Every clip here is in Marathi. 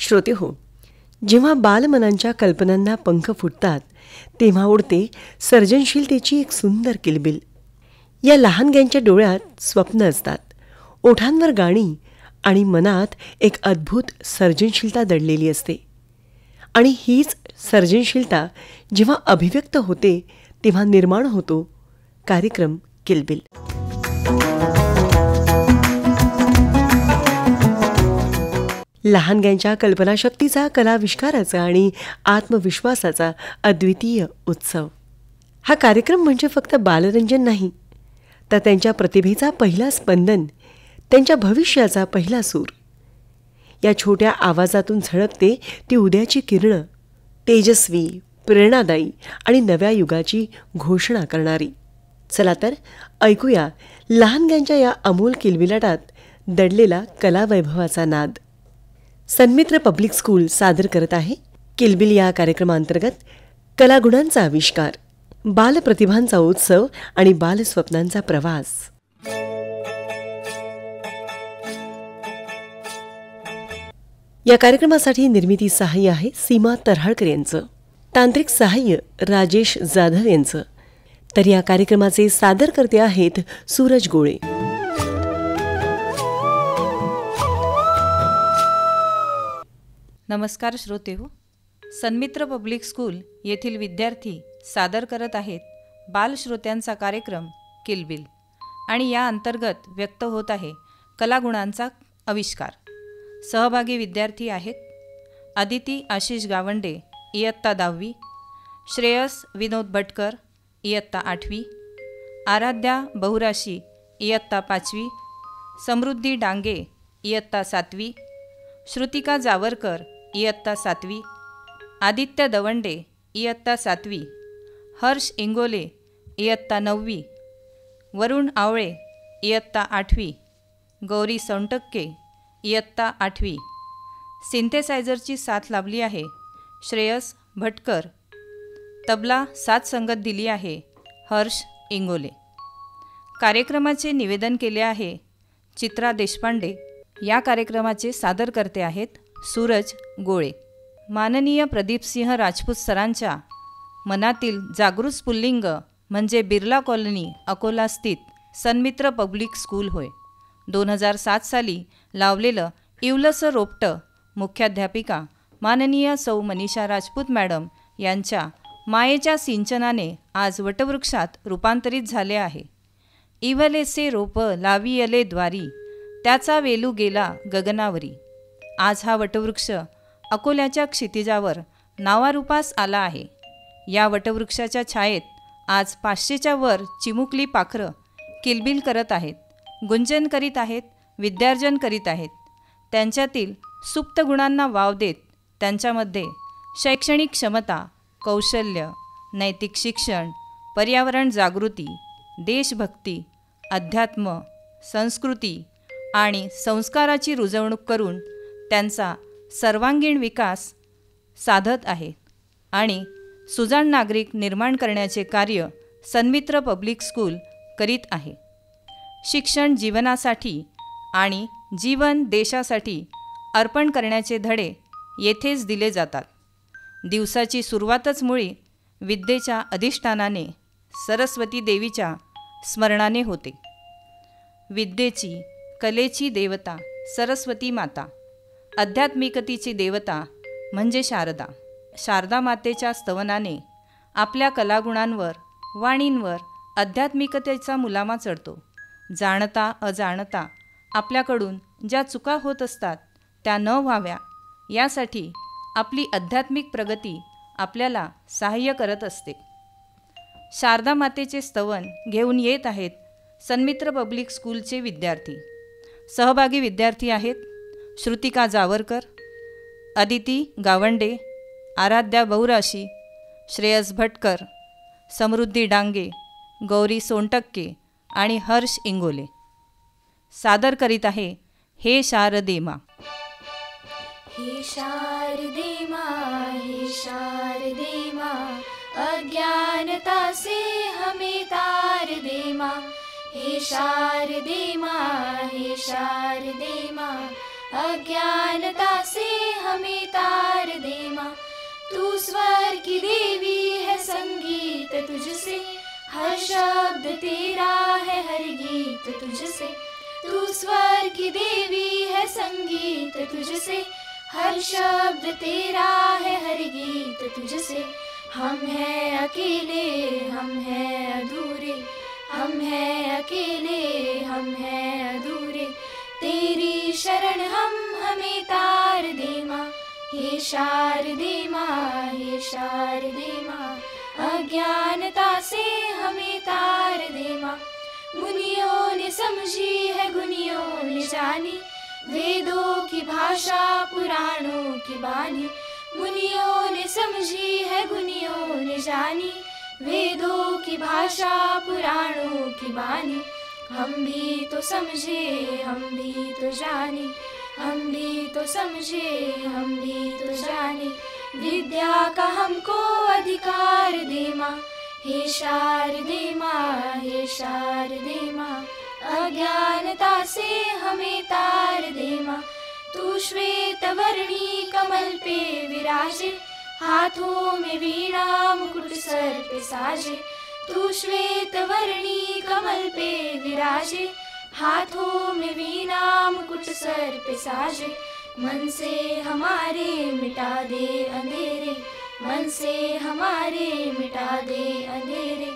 श्रोते हो, जेव्हा बालमनांच्या कल्पनांना पंख फुटतात तेव्हा उडते सर्जनशीलतेची एक सुंदर किलबिल. या लहानग्यांच्या डोळ्यात स्वप्न असतात, ओठांवर गाणी आणि मनात एक अद्भुत सर्जनशीलता दडलेली असते. आणि हीच सर्जनशीलता जेव्हा अभिव्यक्त होते तेव्हा निर्माण होतो कार्यक्रम किलबिल. लहानग्यांच्या कल्पनाशक्तीचा, कलाविष्काराचा आणि आत्मविश्वासाचा अद्वितीय उत्सव. हा कार्यक्रम म्हणजे फक्त बालरंजन नाही, तर त्यांच्या प्रतिभेचा पहिला स्पंदन, त्यांच्या भविष्याचा पहिला सूर. या छोट्या आवाजातून झळकते ती उद्याची किरणं, तेजस्वी, प्रेरणादायी आणि नव्या युगाची घोषणा करणारी. चला तर ऐकूया लहानग्यांच्या या अमोल किलबिलाटात दडलेला कलावैभवाचा नाद. सन्मित्र पब्लिक स्कूल सादर करत आहे किलबिल या कार्यक्रमांतर्गत कलागुणांचा आविष्कार, बालप्रतिभांचा उत्सव आणि बालस्वप्नांचा प्रवास. या कार्यक्रमासाठी निर्मिती सहाय्य आहे सीमा तरहाळकर यांचं, तांत्रिक सहाय्य राजेश जाधव यांचं. तर या कार्यक्रमाचे सादर करते आहेत सूरज गोळे. नमस्कार श्रोते हो, सन्मित्र पब्लिक स्कूल येथील विद्यार्थी सादर करत आहेत बालश्रोत्यांचा कार्यक्रम किलबिल. आणि या अंतर्गत व्यक्त होत आहे कलागुणांचा आविष्कार. सहभागी विद्यार्थी आहेत आदिती आशिष गावंडे इयत्ता 10वी, श्रेयस विनोद भटकर इयत्ता 8वी, आराध्या बहुराशी इयत्ता 5वी, समृद्धी डांगे इयत्ता 7वी, श्रुतिका जावरकर इयत्ता 7वी, आदित्य दवंडे इयत्ता 7वी, हर्ष इंगोले इयत्ता 9वी, वरुण आवळे इयत्ता 8वी, गौरी सोनटक्के इयत्ता 8वी. सिंथेसायझरची साथ लाभली आहे श्रेयस भटकर. तबला साथ संगत दिली आहे हर्ष इंगोले. कार्यक्रमाचे निवेदन केले आहे चित्रा देशपांडे. या कार्यक्रमाचे सादर करते आहेत सूरज गोळे. माननीय प्रदीपसिंह राजपूत सरांच्या मनातील जागृत स्फुल्लिंग म्हणजे बिर्ला कॉलनी अकोला स्थित सन्मित्र पब्लिक स्कूल होय. 2007 साली लावलेलं इवलसं रोपटं मुख्याध्यापिका माननीय सौ मनीषा राजपूत मॅडम यांच्या मायेच्या सिंचनाने आज वटवृक्षात रूपांतरित झाले आहे. इवलेसे रोप लावियले द्वारी, त्याचा वेलू गेला गगनावरी. आज हा वटवृक्ष अकोल्याच्या क्षितिजावर नावारूपास आला आहे. या वटवृक्षाच्या छायेत आज 500च्या वर चिमुकली पाखरं किलबिल करत आहेत, गुंजन करीत आहेत, विद्यार्जन करीत आहेत. त्यांच्यातील सुप्त गुणांना वाव देत त्यांच्यामध्ये शैक्षणिक क्षमता, कौशल्य, नैतिक शिक्षण, पर्यावरण जागृती, देशभक्ती, अध्यात्म, संस्कृती आणि संस्काराची रुजवणूक करून त्यांचा सर्वांगीण विकास साधत आहे आणि सुजाण नागरिक निर्माण करण्याचे कार्य सन्मित्र पब्लिक स्कूल करीत आहे. शिक्षण जीवनासाठी आणि जीवन देशासाठी अर्पण करण्याचे धडे येथेच दिले जातात. दिवसाची सुरुवातच मुळी विद्येच्या अधिष्ठानाने सरस्वती देवीच्या स्मरणाने होते. विद्येची, कलेची देवता सरस्वती माता, आध्यात्मिकतेची देवता म्हणजे शारदा. शारदा मातेच्या स्तवनाने आपल्या कलागुणांवर, वाणींवर आध्यात्मिकतेचा मुलामा चढतो. जाणता अजाणता आपल्याकडून ज्या चुका होत असतात त्या न व्हाव्या यासाठी आपली आध्यात्मिक प्रगती आपल्याला सहाय्य करत असते. शारदा मातेचे स्तवन घेऊन येत आहेत सन्मित्र पब्लिक स्कूलचे विद्यार्थी. सहभागी विद्यार्थी आहेत श्रुतिका जावरकर, अदिती गावंडे, आराध्या बहुराशी, श्रेयस भटकर, समृद्धी डांगे, गौरी सोनटक्के आणि हर्ष इंगोले. सादर करीत आहे हे शारदे मा. हे शारदे मा, हे शारदे मा, अज्ञानता से हमें तार दे मा. हे शारदे मा, हे शारदे मा, अज्ञानता से हमें तार दे माँ। तू स्वर की देवी है, संगीत तुझसे, हर शब्द तेरा है, हर गीत तुझसे। तू स्वर की देवी है, संगीत तुझसे, हर शब्द तेरा है, हर गीत तुझसे। हम हैं अकेले, हम हैं अधूरे, हम हैं अकेले, हम हैं अधूरे। तेरी शरण हम, हमें तार दे माँ। हे शारदे माँ, हे शारदे माँ, अज्ञानता से हमें तार दे माँ। मुनियों ने समझी है, गुनियों ने जानी, वेदों की भाषा, पुराणों की बानी। मुनियों ने समझी है, गुनियों ने जानी, वेदों की भाषा, पुराणों की बानी। हम भी तो समझे, हम भी तो जाने, हम भी तो समझे, हम भी तो जाने। विद्या का हमको अधिकार दे माँ। हे शारदे माँ, हे शारदे माँ, अज्ञानता से हमें तार दे माँ। तू श्वेत वर्णी कमल पे विराजे, हाथों में वीणा मुकुट सर पे साजे। तू श्वेत वर्णी कमल पे विराजे, हाथों में वीणा मुकुट सर पे साजे। मन से हमारे मिटा दे अंधेरे, मन से हमारे मिटा दे अंधेरे।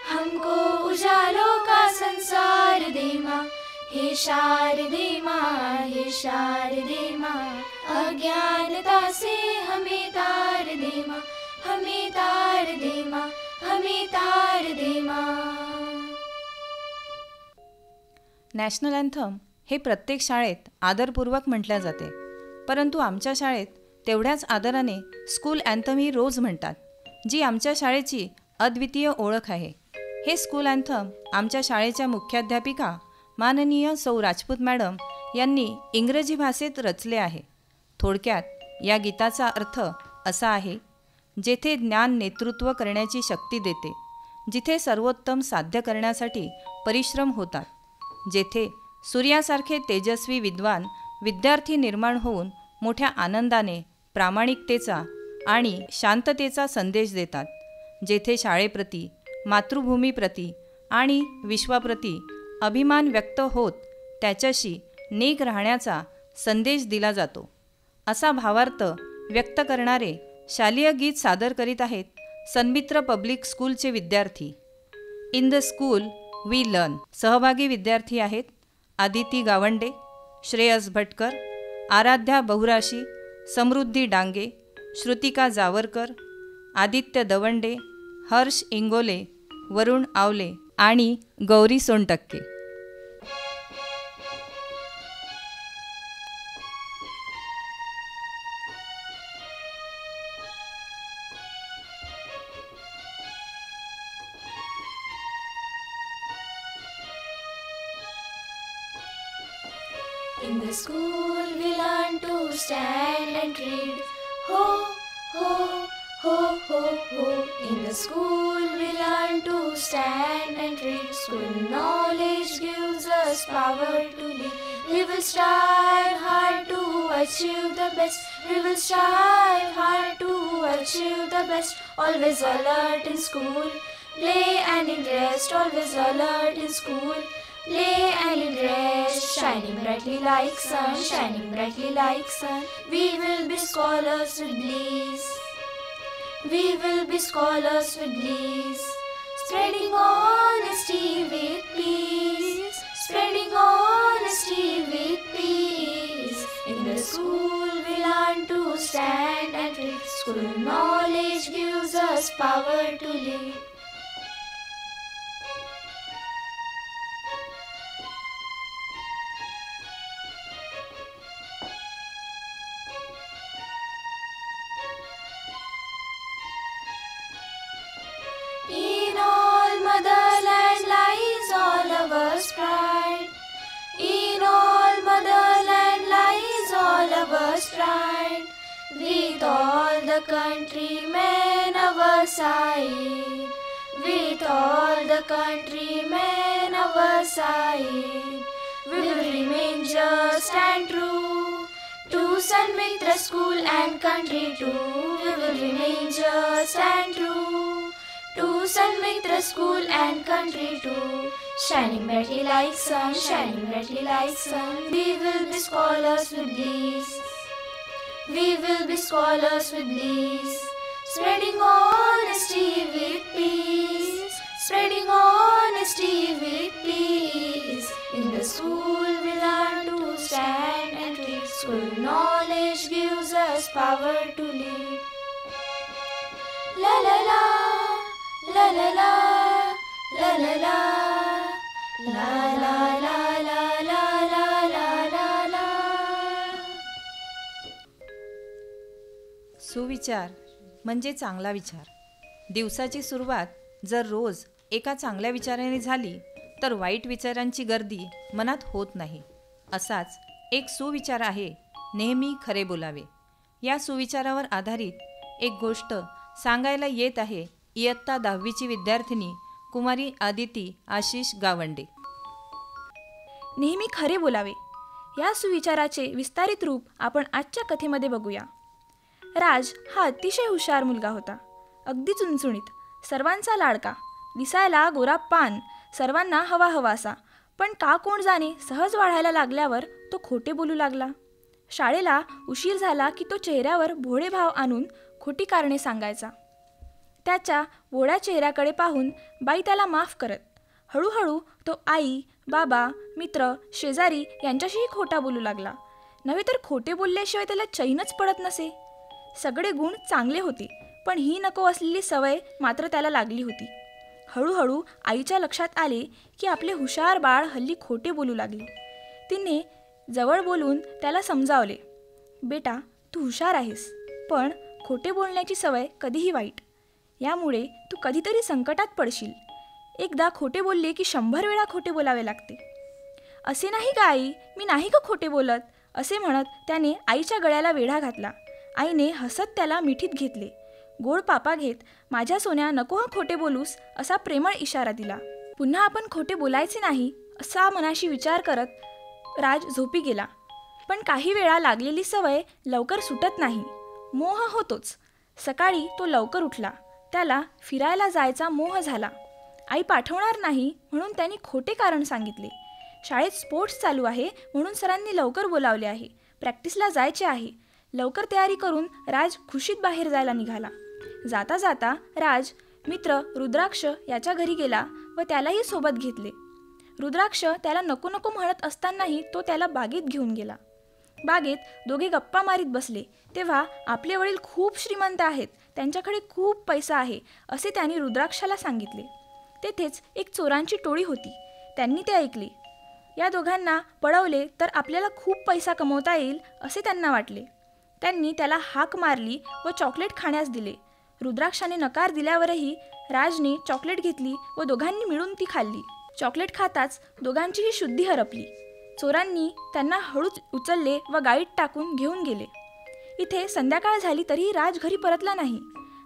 हमको उजालों का संसार दे माँ। हे शारदे माँ, हे शारदे माँ, अज्ञानता से हमें तार दे माँ। हमें तार दे माँ, हमें तार दे माँ। नॅशनल अँथम हे प्रत्येक शाळेत आदरपूर्वक म्हटल्या जाते, परंतु आमच्या शाळेत तेवढ्याच आदराने स्कूल अँथम ही रोज म्हणतात, जी आमच्या शाळेची अद्वितीय ओळख आहे. हे स्कूल अँथम आमच्या शाळेच्या मुख्याध्यापिका माननीय सौ राजपूत मॅडम यांनी इंग्रजी भाषेत रचले आहे. थोडक्यात या गीताचा अर्थ असा आहे, जेथे ज्ञान नेतृत्व करण्याची शक्ती देते, जिथे सर्वोत्तम साध्य करण्यासाठी परिश्रम होतात, जेथे सूर्यासारखे तेजस्वी विद्वान विद्यार्थी निर्माण होऊन मोठ्या आनंदाने प्रामाणिकतेचा आणि शांततेचा संदेश देतात, जेथे शाळेप्रती, मातृभूमीप्रती आणि विश्वाप्रती अभिमान व्यक्त होत त्याच्याशी नेक राहण्याचा संदेश दिला जातो, असा भावार्थ व्यक्त करणारे शालेय गीत सादर करीत आहेत सन्मित्र पब्लिक स्कूलचे विद्यार्थी. In the school we learn. सहभागी विद्यार्थी आहेत आदिती गावंडे, श्रेयस भटकर, आराध्या बहुराशी, समृद्धी डांगे, श्रुतिका जावरकर, आदित्य दवंडे, हर्ष इंगोले, वरुण आवले आणि Gauri Sontakke. In the school we learn to stand and read. Ho, ho, ho, ho, ho. In the school we learn to stand and read. School knowledge gives us power to lead. We will strive hard to achieve the best. We will strive hard to achieve the best. Always alert in school, play and in rest. Always alert in school, play and in rest. Shining brightly like sun, shining brightly like sun. We will be scholars with bliss. We will be scholars with bliss. Spreading honesty with peace. Spreading honesty with peace. In the school we learn to stand and read. School knowledge gives us power to lead. In all motherland lies all of us pride. In all motherland lies all of us pride. With all the countrymen of our side. With all the countrymen of our side. We will remain just and true. To Sanmitra School and country too, we will remain just and true. To Sanmitra School and country too, shining brightly like sun, shining brightly like sun. We will be scholars with these. We will be scholars with these. Spreading honesty with peace. Spreading honesty with peace. In the school we learn to stand and read. School knowledge gives us power to lead. La la la, la la la, la la la, la la la la la la la la. सुविचार म्हणजे चांगला विचार. दिवसाची सुरुवात जर रोज एका चांगल्या विचाराने झाली तर वाईट विचारांची गर्दी मनात होत नाही. असाच एक सुविचार आहे, नेहमी खरे बोलावे. या सुविचारावर आधारित एक गोष्ट सांगायला येत आहे इयत्ता 10वीची विद्यार्थिनी कुमारी आदिती आशिष गावंडे. नेहमी खरे बोलावे या सुविचाराचे विस्तारित रूप आपण आजच्या कथेमध्ये बघूया. राज हा अतिशय हुशार मुलगा होता. अगदी चुणचुणीत, सर्वांचा लाडका, दिसायला गोरा पान, सर्वांना हवा हवासा. पण का कोण जाणे सहज वाढायला लागल्यावर तो खोटे बोलू लागला. शाळेला उशीर झाला की तो चेहऱ्यावर भोळे भाव आणून खोटी कारणे सांगायचा. त्याच्या भोळ्या चेहऱ्याकडे पाहून बाई त्याला माफ करत. हळूहळू तो आई, बाबा, मित्र, शेजारी यांच्याशीही खोटा बोलू लागला. नव्हे तर खोटे बोलल्याशिवाय त्याला चैनच पडत नसे. सगळे गुण चांगले होते, पण ही नको असलेली सवय मात्र त्याला लागली होती. हळूहळू आईच्या लक्षात आले की आपले हुशार बाळ हल्ली खोटे बोलू लागले. तिने जवळ बोलून त्याला समजावले, बेटा तू हुशार आहेस, पण खोटे बोलण्याची सवय कधीही वाईट. यामुळे तू कधीतरी संकटात पडशील. एकदा खोटे बोलले की 100 वेळा खोटे बोलावे लागते. असे नाही का आई, मी नाही का खोटे बोलत, असे म्हणत त्याने आईच्या गळ्याला वेढा घातला. आईने हसत त्याला मिठीत घेतले. गोड पापा घेत, माझ्या सोन्या नको हा खोटे बोलूस, असा प्रेमळ इशारा दिला. पुन्हा आपण खोटे बोलायचे नाही असा मनाशी विचार करत राज झोपी गेला. पण काही वेळा लागलेली सवय लवकर सुटत नाही, मोह होतोच. सकाळी तो लवकर उठला. त्याला फिरायला जायचा मोह झाला. आई पाठवणार नाही म्हणून त्यांनी खोटे कारण सांगितले. शाळेत स्पोर्ट्स चालू आहे म्हणून सरांनी लवकर बोलावले आहे. प्रॅक्टिसला जायचे आहे. लवकर तयारी करून राज खुशीत बाहेर जायला निघाला. जाता जाता राज मित्र रुद्राक्ष याच्या घरी गेला व त्यालाही सोबत घेतले. रुद्राक्ष त्याला नको नको म्हणत असतानाही तो त्याला बागेत घेऊन गेला. बागेत दोघे गप्पा मारीत बसले तेव्हा आपले वडील खूप श्रीमंत आहेत, त्यांच्याकडे खूप पैसा आहे असे त्यांनी रुद्राक्षाला सांगितले. तेथेच एक चोरांची टोळी होती. त्यांनी ते ऐकले. या दोघांना पळवले तर आपल्याला खूप पैसा कमवता येईल असे त्यांना वाटले. त्यांनी त्याला हाक मारली व चॉकलेट खाण्यास दिले. रुद्राक्षाने नकार दिल्यावरही राजने चॉकलेट घेतली व दोघांनी मिळून ती खाल्ली. चॉकलेट खाताच दोघांचीही शुद्धी हरपली. चोरांनी त्यांना हळूच उचलले व गाडीत टाकून घेऊन गेले. इथे संध्याकाळ झाली तरी राज घरी परतला नाही.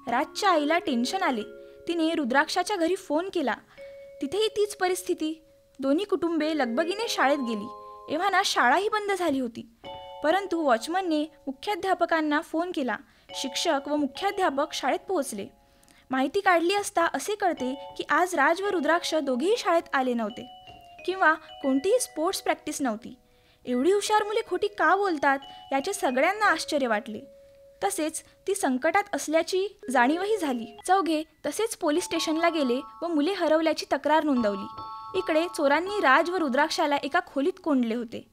राजच्या आईला टेन्शन आले. तिने रुद्राक्षाच्या घरी फोन केला. तिथेही तीच परिस्थिती. दोन्ही कुटुंबे लगबगीने शाळेत गेली. एव्हाना शाळाही बंद झाली होती. परंतु वॉचमनने मुख्याध्यापकांना फोन केला. शिक्षक व मुख्याध्यापक शाळेत पोहोचले. माहिती काढली असता असे कळते की आज राज व रुद्राक्ष दोघेही शाळेत आले नव्हते किंवा कोणतीही स्पोर्ट्स प्रॅक्टिस नव्हती. एवढी हुशार मुले खोटी का बोलतात याचे सगळ्यांना आश्चर्य वाटले. तसेच ती संकटात असल्याची जाणीवही झाली. चौघे तसेच पोलीस स्टेशनला गेले व मुले हरवल्याची तक्रार नोंदवली. इकडे चोरांनी राज व रुद्राक्षाला एका खोलीत कोंडले होते.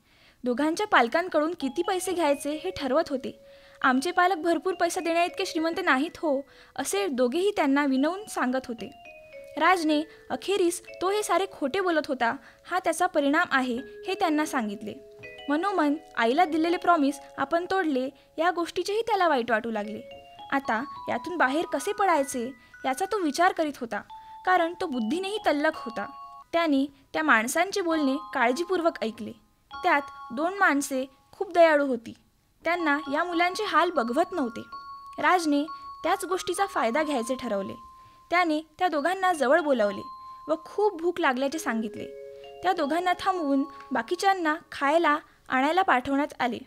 दोघांच्या पालकांकडून किती पैसे घ्यायचे हे ठरवत होते. आमचे पालक भरपूर पैसा देण्याइतके श्रीमंत नाहीत हो, असे दोघेही त्यांना विनवून सांगत होते. राजने अखेरीस तो हे सारे खोटे बोलत होता, हा त्याचा परिणाम आहे हे त्यांना सांगितले. मनोमन आईला दिलेले प्रॉमिस आपण तोडले या गोष्टीचेही त्याला वाईट वाटू लागले. आता यातून बाहेर कसे पडायचे याचा तो विचार करीत होता, कारण तो बुद्धीनेही तल्लख होता. त्याने त्या माणसांचे बोलणे काळजीपूर्वक ऐकले. त्यात 2 माणसे खूप दयाळू होती. त्यांना या मुलांचे हाल बघवत नव्हते. राजने त्याच गोष्टीचा फायदा घ्यायचे ठरवले. त्याने त्या दोघांना जवळ बोलावले व खूप भूक लागल्याचे सांगितले. त्या दोघांना थांबवून बाकीच्यांना खायला आणायला पाठवण्यात आले.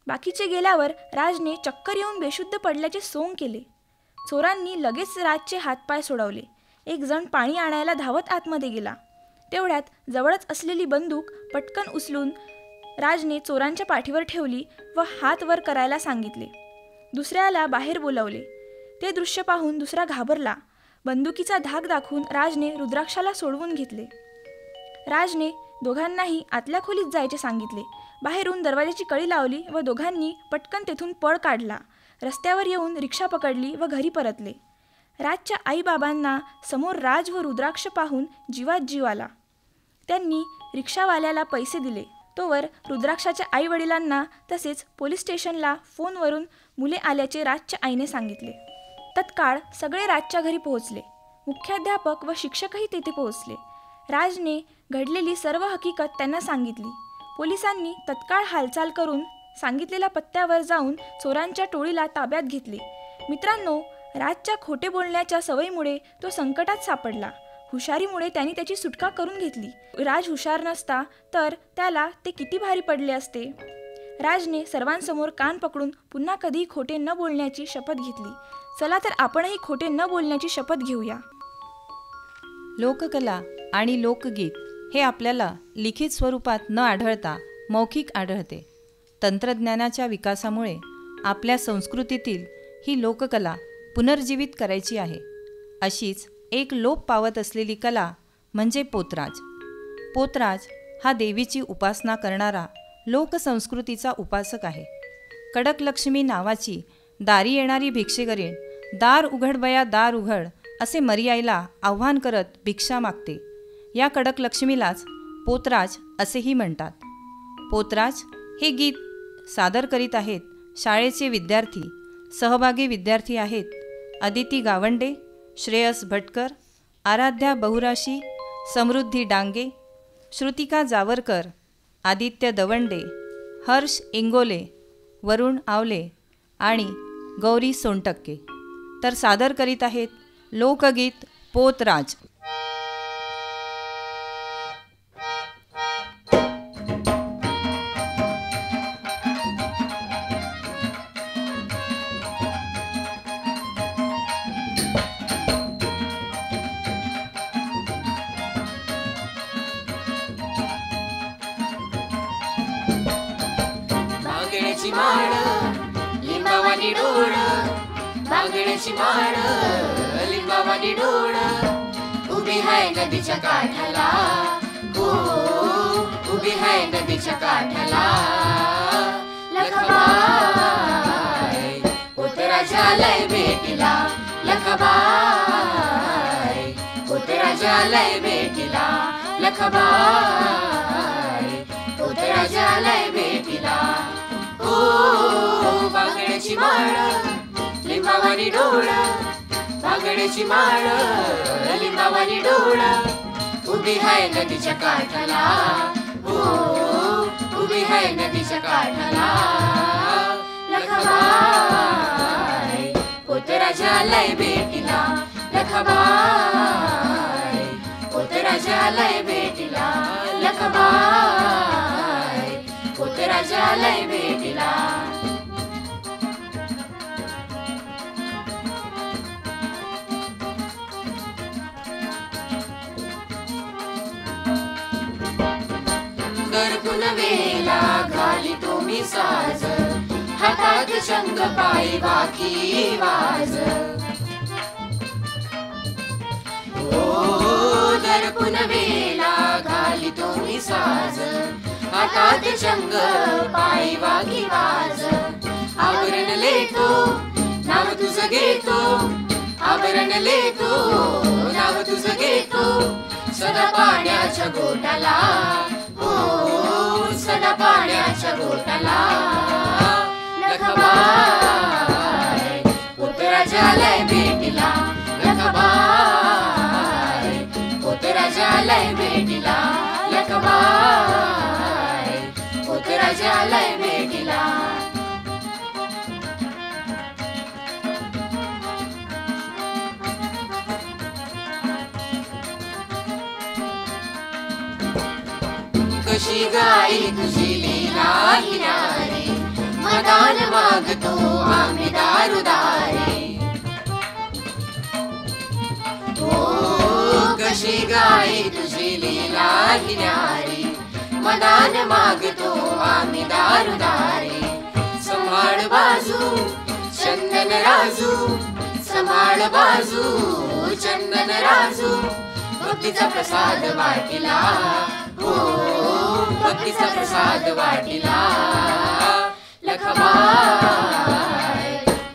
बाकीचे गेल्यावर राजने चक्कर येऊन बेशुद्ध पडल्याचे सोंग केले. चोरांनी लगेच राजचे हातपाय सोडवले. एक जण पाणी आणायला धावत आतमध्ये गेला. तेवढ्यात जवळच असलेली बंदूक पटकन उचलून राजने चोरांच्या पाठीवर ठेवली व हात वर करायला सांगितले. दुसऱ्याला बाहेर बोलावले. ते दृश्य पाहून दुसरा घाबरला. बंदुकीचा धाक दाखवून राजने रुद्राक्षाला सोडवून घेतले. राजने दोघांनाही आतल्या खोलीत जायचे सांगितले. बाहेरून दरवाजाची कडी लावली व दोघांनी पटकन तेथून पळ काढला. रस्त्यावर येऊन रिक्षा पकडली व घरी परतले. राजच्या आईबाबांना समोर राज व रुद्राक्ष पाहून जीवात जीव आला. त्यांनी रिक्षावाल्याला पैसे दिले. तोवर रुद्राक्षाच्या आईवडिलांना तसेच पोलीस स्टेशनला फोनवरून मुले आल्याचे राजच्या आईने सांगितले. तत्काळ सगळे राजच्या घरी पोहोचले. मुख्याध्यापक व शिक्षकही तेथे पोहोचले. राजने घडलेली सर्व हकीकत त्यांना सांगितली. पोलिसांनी तत्काळ हालचाल करून सांगितलेल्या पत्त्यावर जाऊन चोरांच्या टोळीला ताब्यात घेतले. मित्रांनो, राजच्या खोटे बोलण्याच्या सवयीमुळे तो संकटात सापडला. हुशारीमुळे त्यांनी त्याची सुटका करून घेतली. राज हुशार नसता तर त्याला ते किती भारी पडले असते. राजने सर्वांसमोर कान पकडून पुन्हा कधी खोटे न बोलण्याची शपथ घेतली. चला तर आपणही खोटे न बोलण्याची शपथ घेऊया. लोककला आणि लोकगीत हे आपल्याला लिखित स्वरूपात न आढळता मौखिक आढळते. तंत्रज्ञानाच्या विकासामुळे आपल्या संस्कृतीतील ही लोककला पुनर्जीवित करायची आहे. अशीच एक लोप पावत असलेली कला म्हणजे पोतराज. पोतराज हा देवीची उपासना करणारा लोकसंस्कृतीचा उपासक आहे. कडकलक्ष्मी नावाची दारी येणारी भिक्षेकरीण दार उघड बया दार उघड असे मर्याईला आव्हान करत भिक्षा मागते. या कडकलक्ष्मीलाच पोतराज असेही म्हणतात. पोतराज हे गीत सादर करीत आहेत शाळेचे विद्यार्थी. सहभागी विद्यार्थी आहेत अदिती गावंडे, श्रेयस भटकर, आराध्या बहुराशी, समृद्धी डांगे, श्रुतिका जावरकर, आदित्य दवंडे, हर्ष इंगोले, वरुण आवले आणि गौरी सोनटक्के. तर सादर करीत आहेत लोकगीत पोतराज. बागड्याची माळ लिंबावानी डोळ, बागड्याची माळ लिंबावानी डोळ, उभी हाय नदीच्या काठाला, हो उभी हाय नदीच्या काठाला. लखबाय पोतराजालय भेटीला, लखबाय पोतराजालय भेटीला, लखबाय पोतराजालय भेटीला. ओ बागड्याची माळ लिंबावानी डोळ, बागड्याची माळ लिंबावानी डोळ, उभी हाय नदीच्या काठाला, हो उभी हाय नदीच्या काठाला. लखबाय पोतराजालय भेटीला, लखबाय पोतराजालय भेटीला, लखबाय पोतराजालय भेटीला. दरकुन वेला घाली तुम्ही साज, हातात शंख पायी वाकी वाज. ओ दरकुन वेला घाली तुम्ही साज, हातात शंख पायी वाकी वाज. आवरण लेतो नाव तुझं घेतो, आवरण लेतो नाव तुझं घेतो, सदा पाण्याच्या गोटाला, हो सदा पाण्याच्या गोटाला. लखबाय पोतराजालय भेटीला, लखबाय पोतराजालय भेटीला, लखबाय पोतराजालय भेटीला. कशी गाई तुझी लीला ही नारी, मदान मागतो आम्ही दारुदारी. ओ कशी गाई तुझी लीला ही न्यारी, मदान मागतो आम्ही दारुदारी. संभाळ बाजू चंदन राजू, संभाळ बाजू चंदन राजू. भक्तीचा प्रसाद वाटिला, हो भक्तीचा प्रसाद वाटिला. लखबाय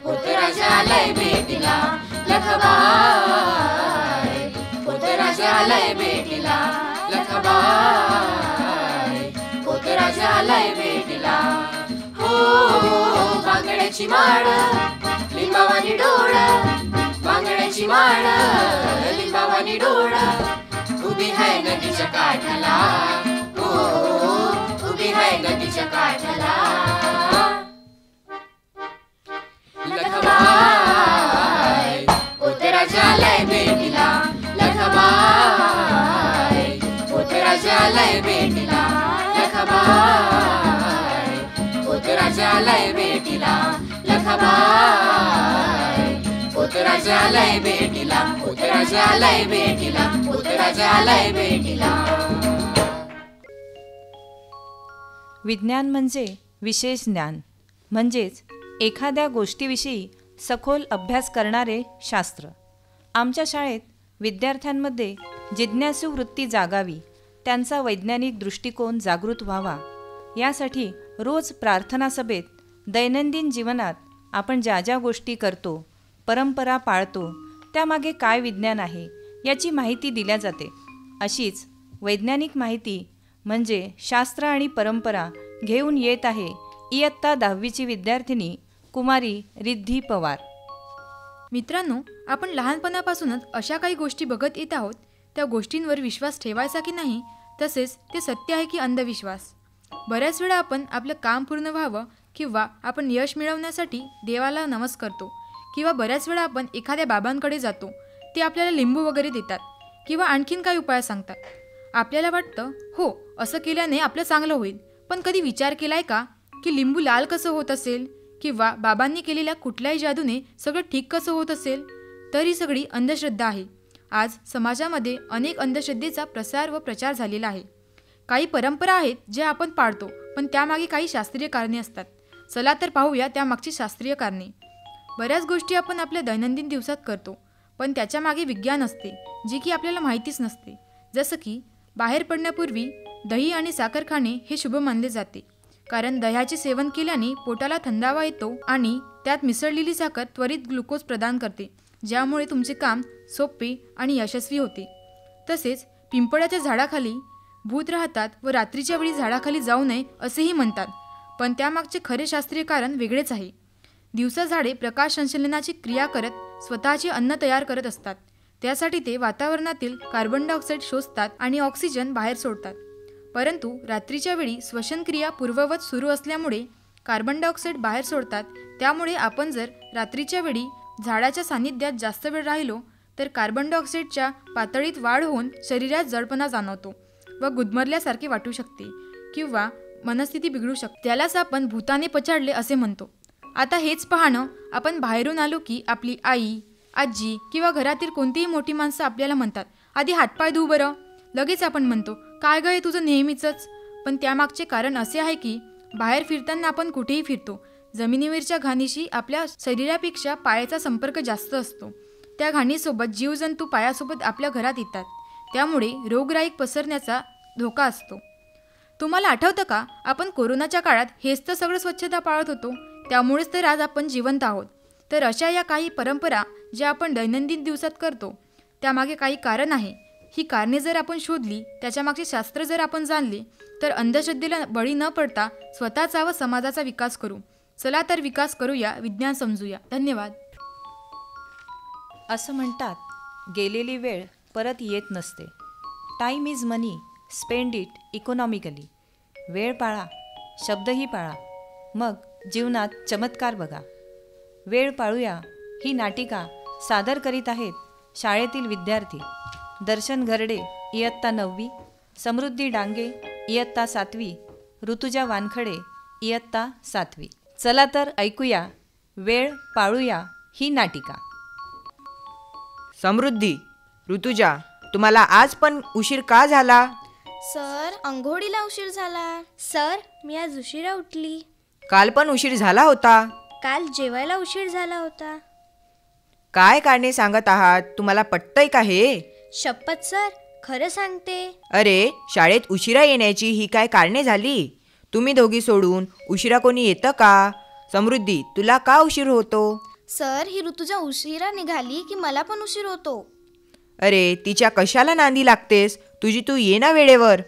होत राजालय भेटीला, लखबाय होत राजालय भेटीला, लखबाय होत राजालय भेटीला. हो बांगड्याची माळ लिंबावानी डोळ, बांगड्याची माळ लिंबावानी डोळ. उभी आहे नदीच्या काठाला, हो उभी आहे नदीच्या काठाला. लखबाय होत राजालय भेटीला, लखबाय होत राजालय भेटीला, लखबाय होत राजालय भेटीला, लखबाय होत राजालय भेटीला, होत राजालय भेटीला, होत राजालय भेटीला. विज्ञान म्हणजे विशेष ज्ञान, म्हणजेच एखाद्या गोष्टीविषयी सखोल अभ्यास करणारे शास्त्र. आमच्या शाळेत विद्यार्थ्यांमध्ये जिज्ञासू वृत्ती जागावी, त्यांचा वैज्ञानिक दृष्टिकोन जागृत व्हावा, यासाठी रोज प्रार्थना सभेत दैनंदिन जीवनात आपण ज्या ज्या गोष्टी करतो, परंपरा पाळतो, त्यामागे काय विज्ञान आहे याची माहिती दिल्या जाते. अशीच वैज्ञानिक माहिती म्हणजे शास्त्र आणि परंपरा घेऊन येत आहे इयत्ता 10वीची विद्यार्थिनी कुमारी रिद्धी पवार. मित्रांनो, आपण लहानपणापासूनच अशा काही गोष्टी बघत येत आहोत, त्या गोष्टींवर विश्वास ठेवायचा की नाही, तसेच ते सत्य आहे की अंधविश्वास. बऱ्याच वेळा आपण आपलं काम पूर्ण व्हावं किंवा आपण यश मिळवण्यासाठी देवाला नमस्कार करतो, किंवा बऱ्याच वेळा आपण एखाद्या बाबांकडे जातो, ते आपल्याला लिंबू वगैरे देतात किंवा आणखीन काही उपाय सांगतात. आपल्याला वाटतं हो असं केल्याने आपलं चांगलं होईल, पण कधी विचार केलाय का की लिंबू लाल कसं होत असेल, किंवा बाबांनी केलेल्या कुठल्याही जादूने सगळं ठीक कसं होत असेल? तर ही सगळी अंधश्रद्धा आहे. आज समाजामध्ये अनेक अंधश्रद्धेचा प्रसार व प्रचार झालेला आहे. काही परंपरा आहेत ज्या आपण पाळतो, पण त्यामागे काही शास्त्रीय कारणे असतात. चला तर पाहूया त्यामागची शास्त्रीय कारणे. बऱ्याच गोष्टी आपण आपल्या दैनंदिन दिवसात करतो, पण त्याच्यामागे विज्ञान असते जे की आपल्याला माहितीच नसते. जसं की बाहेर पडण्यापूर्वी दही आणि साखर खाणे हे शुभ मानले जाते, कारण दह्याचे सेवन केल्याने पोटाला थंडावा येतो आणि त्यात मिसळलेली साखर त्वरित ग्लुकोज प्रदान करते, ज्यामुळे तुमचे काम सोपे आणि यशस्वी होते. तसेच पिंपळाच्या झाडाखाली भूत राहतात व रात्रीच्या वेळी झाडाखाली जाऊ नये असेही म्हणतात, पण त्यामागचे खरे शास्त्रीय कारण वेगळेच आहे. दिवसा झाडे प्रकाश संश्लेषणाची क्रिया करत स्वतःचे अन्न तयार करत असतात. त्यासाठी ते वातावरणातील कार्बन डायऑक्साईड शोषतात आणि ऑक्सिजन बाहेर सोडतात. परंतु रात्रीच्या वेळी श्वसनक्रिया पूर्ववत सुरू असल्यामुळे कार्बन डायऑक्साईड बाहेर सोडतात. त्यामुळे आपण जर रात्रीच्या वेळी झाडाच्या सान्निध्यात जास्त वेळ राहिलो तर कार्बन डायऑक्साईडच्या पातळीत वाढ होऊन शरीरात जडपणा जाणवतो व गुदमरल्यासारखे वाटू शकते किंवा मनस्थिती बिघडू शकते. त्यालाच आपण भूताने पछाडले असे म्हणतो. आता हेच पाहणं, आपण बाहेरून आलो की आपली आई, आजी किंवा घरातील कोणतीही मोठी माणसं आपल्याला म्हणतात, आधी हातपाय धुऊ बरं. लगेच आपण म्हणतो, काय गं हे तुझं नेहमीचंच. पण त्यामागचे कारण असे आहे की बाहेर फिरताना आपण कुठेही फिरतो, जमिनीवरच्या घाणीशी आपल्या शरीरापेक्षा पायाचा संपर्क जास्त असतो. त्या घाणीसोबत जीवजंतू पायासोबत आपल्या घरात येतात, त्यामुळे रोगराई पसरण्याचा धोका असतो. तुम्हाला आठवतं का, आपण कोरोनाच्या काळात हेच तर सगळं स्वच्छता पाळत होतो, त्यामुळेच तर आज आपण जिवंत आहोत. तर अशा या काही परंपरा ज्या आपण दैनंदिन दिवसात करतो, त्यामागे काही कारण आहे. ही कारणे जर आपण शोधली, त्याच्यामागचे शास्त्र जर आपण जाणले, तर अंधश्रद्धेला बळी न पडता स्वतःचा व समाजाचा विकास करू. चला तर विकास करूया, विज्ञान समजूया. धन्यवाद. असं म्हणतात, गेलेली वेळ परत येत नसते. Time is money, spend it economically. वेळ पाळा, शब्दही पाळा, मग जीवनात चमत्कार बघा. वेळ पाळूया ही नाटिका सादर करीत आहेत शाळेतील विद्यार्थी दर्शन घरडे इयत्ता 9वी, समृद्धी डांगे इयत्ता 7वी, ऋतुजा वानखडे इयत्ता 7वी. चला तर ऐकूया वेळ पाळूया ही नाटिका. समृद्धी, ऋतुजा, तुम्हाला आज पण उशीर का झाला? सर, अंघोळीला उशीर झाला. सर, मी आज उशिरा उठली. काल पण उशीर झाला होता. काल जेवायला उशीर झाला होता. काय कारणे सांगत आहात? तुम्हाला पटतंय का हे? शपथ सर, खरं सांगते. अरे, शाळेत उशिरा येण्याची ही काय कारणे झाली? तुम्ही दोघी सोडून उशिरा कोणी येतं का? समृद्धी, तुला का उशीर होतो? सर, ही ऋतुजा उशिरा निघाली की मला पण उशीर होतो. अरे, तिच्या कशाला नांदी लागतेस? तुझी तू ये ना वेळेवर.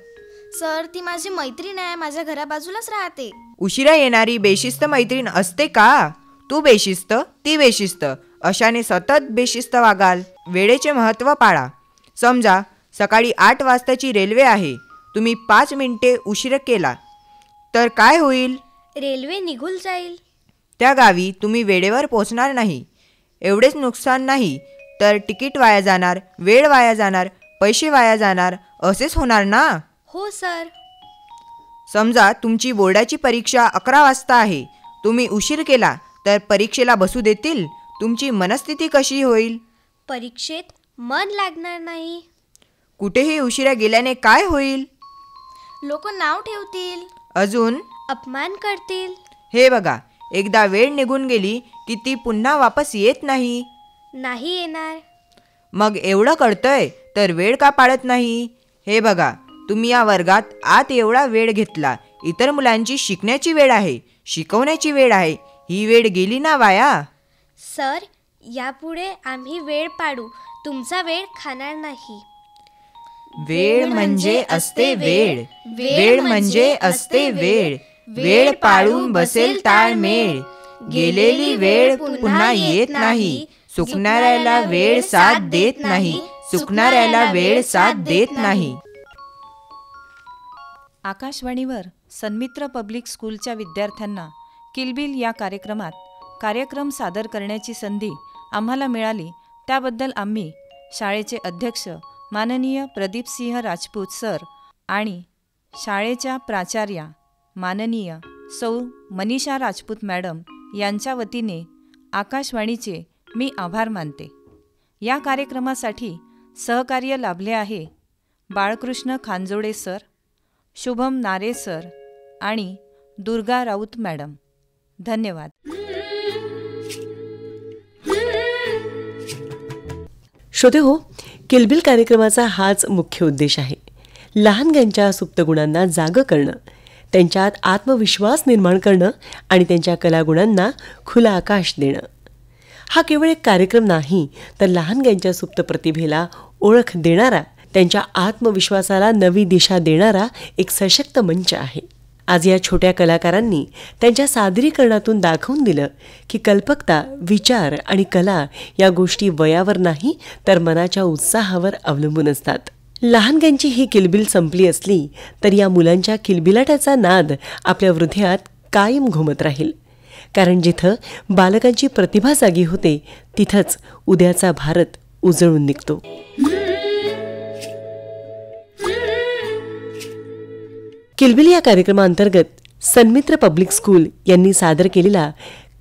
सर, ती माझी मैत्रीण आहे, माझ्या घराबाजूलाच राहते. उशिरा येणारी बेशिस्त मैत्रीण असते का? तू बेशिस्त, ती बेशिस्त, अशाने सतत बेशिस्त वागाल. वेळेचे महत्त्व पाळा. समजा सकाळी 8 वाजताची रेल्वे आहे, तुम्ही 5 मिनिटे उशीर केला तर काय होईल? रेल्वे निघून जाईल. त्या गावी तुम्ही वेळेवर पोहोचणार नाही. एवढेच नुकसान नाही तर तिकीट वाया जाणार, वेळ वाया जाणार, पैसे वाया जाणार, असेच होणार ना? हो सर. समजा तुमची बोर्डाची परीक्षा 11 वाजता आहे, तुम्ही उशीर केला तर परीक्षेला बसू देतील? तुमची मनस्थिती कशी होईल? परीक्षेत मन लागणार नाही. कुठेही उशिरा गेल्याने काय होईल? लोक नाव ठेवतील, अजून अपमान करतील. हे बघा, एकदा वेळ निघून गेली की ती पुन्हा वापस येत नाही. नाही येणार. मग एवढं कळतंय तर वेळ का पाळत नाही? हे बघा, तुम्ही या वर्गात आत एवढा वेळ घेतला. इतर मुलांची शिकण्याची वेळ आहे, शिकवण्याची वेळ आहे. ही वेळ गेली ना वाया. सर, यापुढे आम्ही वेळ पाडू, तुमचा वेळ खाणार नाही. वेळ म्हणजे असते वेळ, वेळ म्हणजे असते वेळ. वेळ पाळून बसेल ताळमेळ. गेलेली वेळ पुन्हा येत नाही. चुकणाऱ्याला वेळ साथ देत नाही. चुकणाऱ्याला वेळ साथ देत नाही. आकाशवाणीवर सन्मित्र पब्लिक स्कूलच्या विद्यार्थ्यांना किलबिल या कार्यक्रमात कार्यक्रम सादर करण्याची संधी आम्हाला मिळाली, त्याबद्दल आम्ही शाळेचे अध्यक्ष माननीय प्रदीपसिंह राजपूत सर आणि शाळेच्या प्राचार्या माननीय सौ मनीषा राजपूत मॅडम यांच्या वतीने आकाशवाणीचे मी आभार मानते. या कार्यक्रमासाठी सहकार्य लाभले आहे बाळकृष्ण खांजोडे सर, शुभम नारे सर आणि दुर्गा राऊत मॅडम. धन्यवाद. श्रोते हो, किलबिल कार्यक्रमाचा हाच मुख्य उद्देश आहे. लहानग्यांच्या सुप्त गुणांना जागं करणं, त्यांच्यात आत्मविश्वास निर्माण करणं आणि त्यांच्या कलागुणांना खुलं आकाश देणं. हा केवळ एक कार्यक्रम नाही, तर लहानग्यांच्या सुप्त प्रतिभेला ओळख देणारा, त्यांच्या आत्मविश्वासाला नवी दिशा देणारा एक सशक्त मंच आहे. आज या छोट्या कलाकारांनी त्यांच्या सादरीकरणातून दाखवून दिलं की कल्पकता, विचार आणि कला या गोष्टी वयावर नाही तर मनाच्या उत्साहावर अवलंबून असतात. लहानग्यांची ही किलबिल संपली असली तर या मुलांच्या किलबिलाटाचा नाद आपल्या हृदयात कायम घुमत राहील. कारण जिथं बालकांची प्रतिभा जागी होते तिथंच उद्याचा भारत उजळून निघतो. किलबिल या कार्यक्रमाअंतर्गत सन्मित्र पब्लिक स्कूल यांनी सादर केलेला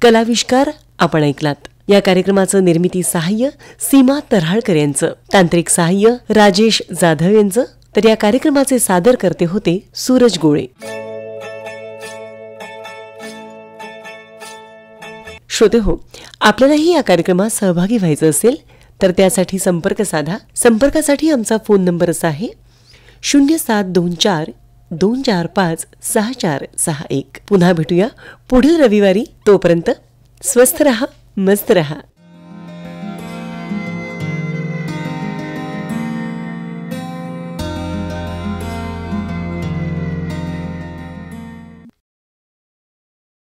कलाविष्कार आपण ऐकलात. या कार्यक्रमाचं निर्मिती सहाय्य सीमा तऱ्हाळकर यांचं, तांत्रिक सहाय्य राजेश जाधव यांचं, तर या कार्यक्रमाचे सादर करते होते सूरज गोळे. श्रोते हो, आपल्यालाही या कार्यक्रमात सहभागी व्हायचं असेल तर त्यासाठी संपर्क साधा. संपर्कासाठी आमचा फोन नंबर असा आहे 0724-245-6461. पुन्हा भेटूया पुढील रविवारी. तोपर्यंत स्वस्थ रहा, मस्त रहा.